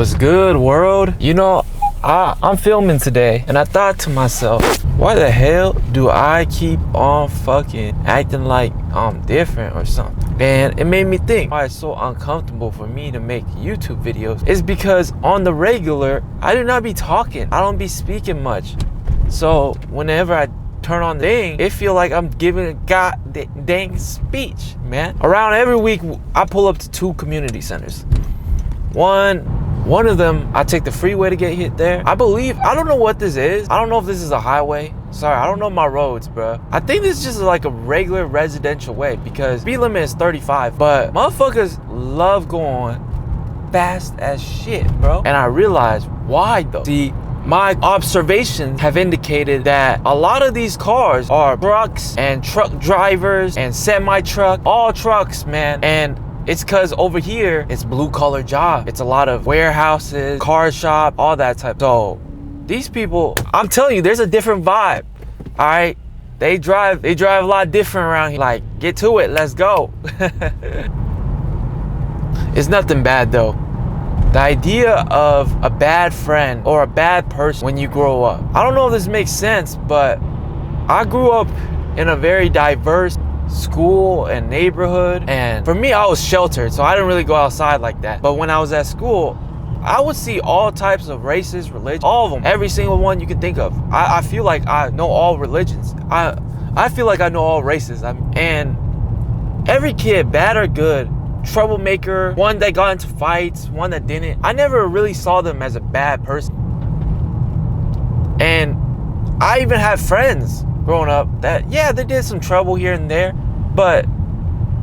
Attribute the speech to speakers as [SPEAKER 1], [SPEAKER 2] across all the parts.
[SPEAKER 1] What's good, world? You know, I'm filming today and I thought to myself, why the hell do I keep on fucking acting like I'm different or something? And it made me think why it's so uncomfortable for me to make YouTube videos. It's because on the regular, I do not be talking. I don't be speaking much. So whenever I turn on the thing, it feel like I'm giving a dang speech, man. Around every week, I pull up to 2 community centers. One of them, I take the freeway to get hit there. I don't know what this is. I don't know if this is a highway. Sorry, I don't know my roads, bro. I think this is just like a regular residential way because speed limit is 35, but motherfuckers love going fast as shit, bro. And I realized why though. See, my observations have indicated that a lot of these cars are trucks and truck drivers and semi-truck, all trucks, man. And it's because over here, it's blue-collar job. It's a lot of warehouses, car shop, all that type. So these people, I'm telling you, there's a different vibe, all right? They drive a lot different around here. Like, get to it, let's go. It's nothing bad though. The idea of a bad friend or a bad person when you grow up. I don't know if this makes sense, but I grew up in a very diverse school and neighborhood, and for me, I was sheltered, so I didn't really go outside like that. But when I was at school, I would see all types of races, religions, all of them, every single one you can think of. I feel like I know all religions. I feel like I know all races. And every kid, bad or good, troublemaker, one that got into fights, one that didn't, I never really saw them as a bad person. And I even had friends growing up that, yeah, they did some trouble here and there, but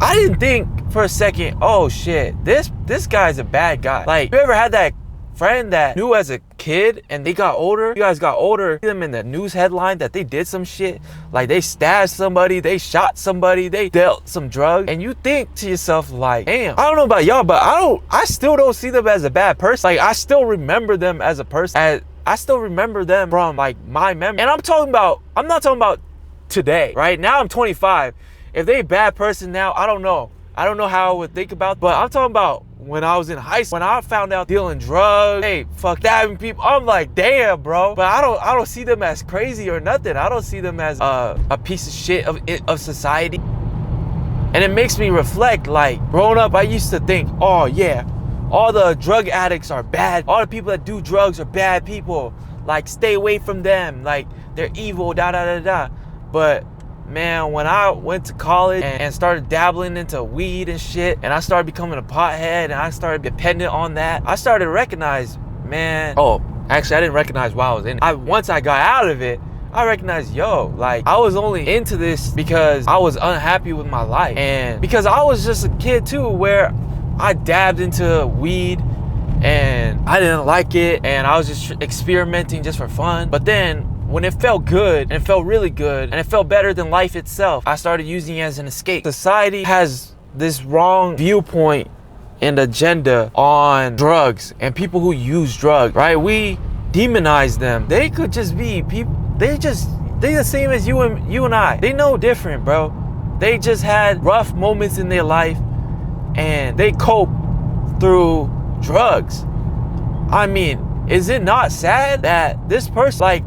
[SPEAKER 1] I didn't think for a second, oh shit, this guy's a bad guy. Like, you ever had that friend that knew as a kid and they got older, you guys got older, see them in the news headline that they did some shit, like they stabbed somebody, they shot somebody, they dealt some drugs, and you think to yourself like, damn, I don't know about y'all, but I still don't see them as a bad person. Like, I still remember them as a person. I still remember them from like my memory. And I'm not talking about today, right? Now I'm 25. If they a bad person now, I don't know. I don't know how I would think about, but I'm talking about when I was in high school, when I found out dealing drugs, hey, fuck stabbing people, I'm like, damn, bro. But I don't see them as crazy or nothing. I don't see them as a piece of shit of society. And it makes me reflect, like, growing up, I used to think, oh yeah, all the drug addicts are bad. All the people that do drugs are bad people. Like, stay away from them. Like, they're evil, da da da da. But man, when I went to college and started dabbling into weed and shit, and I started becoming a pothead and I started dependent on that, I started to recognize, man, oh, actually I didn't recognize why I was in it. Once I got out of it, I recognized, yo, like, I was only into this because I was unhappy with my life. And because I was just a kid too, where I dabbed into weed and I didn't like it, and I was just experimenting just for fun. But then when it felt good, and it felt really good, and it felt better than life itself, I started using it as an escape. Society has this wrong viewpoint and agenda on drugs and people who use drugs, right? We demonize them. They could just be people, they the same as you and I. They know different, bro. They just had rough moments in their life and they cope through drugs. I mean, is it not sad that this person, like,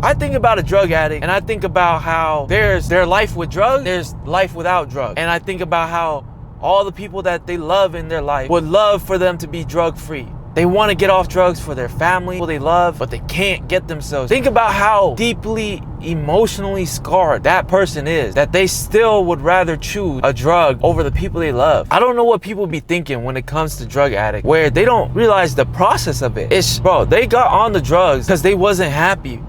[SPEAKER 1] I think about a drug addict and I think about how there's their life with drugs, there's life without drugs. And I think about how all the people that they love in their life would love for them to be drug free. They want to get off drugs for their family, people they love, but they can't get themselves. Think about how deeply emotionally scarred that person is, that they still would rather choose a drug over the people they love. I don't know what people be thinking when it comes to drug addicts, where they don't realize the process of it. Bro, they got on the drugs because they wasn't happy.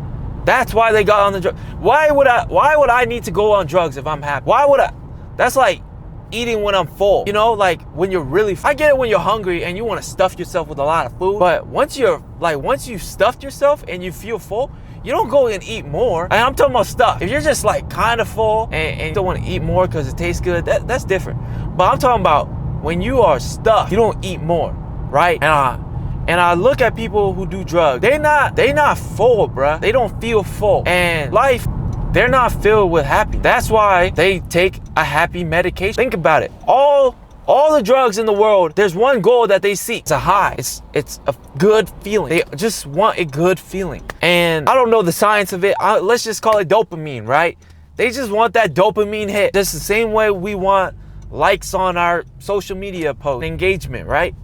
[SPEAKER 1] That's why they got on the drugs. Why would I need to go on drugs if I'm happy? Why would I? That's like eating when I'm full, you know, like when you're really, I get it when you're hungry and you want to stuff yourself with a lot of food, but once you stuffed yourself and you feel full, you don't go and eat more. And I'm talking about stuff. If you're just like kind of full and you don't want to eat more because it tastes good, that's different. But I'm talking about when you are stuffed, you don't eat more, right? And I look at people who do drugs, they not full, bruh. They don't feel full. And life, they're not filled with happiness. That's why they take a happy medication. Think about it. All all the drugs in the world, there's one goal that they seek. It's a high. It's a good feeling. They just want a good feeling. And I don't know the science of it. Let's just call it dopamine, right? They just want that dopamine hit. Just the same way we want likes on our social media post, engagement, right?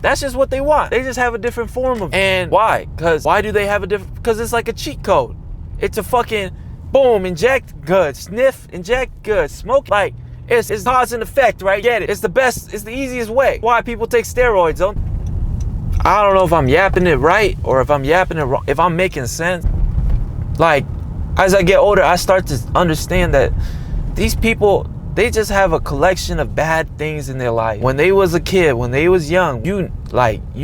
[SPEAKER 1] That's just what they want. They just have a different form of it. And why? Because why do they have a different? Because it's like a cheat code. It's a fucking boom, inject good, sniff, inject good, smoke. Like, it's cause and effect, right? Get it? It's the best, it's the easiest way. Why people take steroids, though. I don't know if I'm yapping it right or if I'm yapping it wrong, if I'm making sense. Like, as I get older, I start to understand that these people, they just have a collection of bad things in their life. When they was a kid, when they was young, you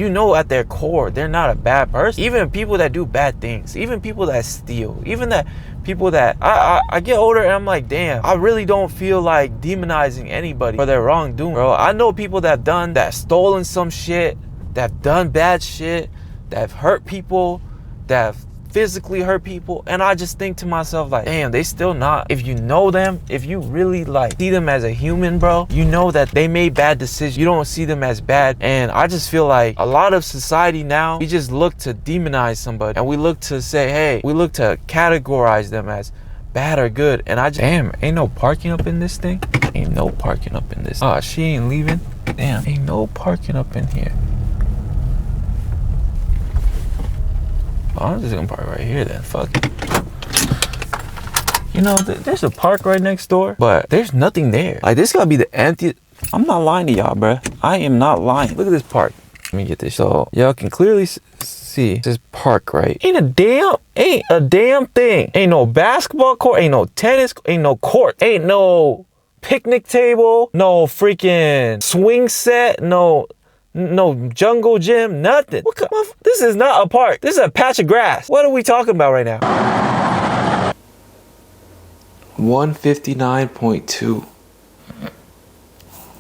[SPEAKER 1] know at their core, they're not a bad person. Even people that do bad things, even people that steal, even that people that, I get older and I'm like, damn, I really don't feel like demonizing anybody for their wrongdoing, bro. I know people that have stolen some shit, that have done bad shit, that have hurt people, that have physically hurt people, and I just think to myself like, damn, they still not. If you know them, if you really like see them as a human, bro, you know that they made bad decisions. You don't see them as bad. And I just feel like a lot of society now, we just look to demonize somebody, and we look to say, hey, we look to categorize them as bad or good. And I just, damn, ain't no parking up in this thing. Ain't no parking up in this. Oh, she ain't leaving. Damn, ain't no parking up in here. I'm just gonna park right here then, fuck it. You know, there's a park right next door, but there's nothing there. Like, this gotta be the emptiest. I'm not lying to y'all, bruh. I am not lying. Look at this park. Let me get this. So y'all can clearly see this park, right? Ain't a damn thing. Ain't no basketball court, ain't no tennis, ain't no court, ain't no picnic table, no freaking swing set, no jungle gym, nothing. This is not a park. This is a patch of grass. What are we talking about right now? 159.2.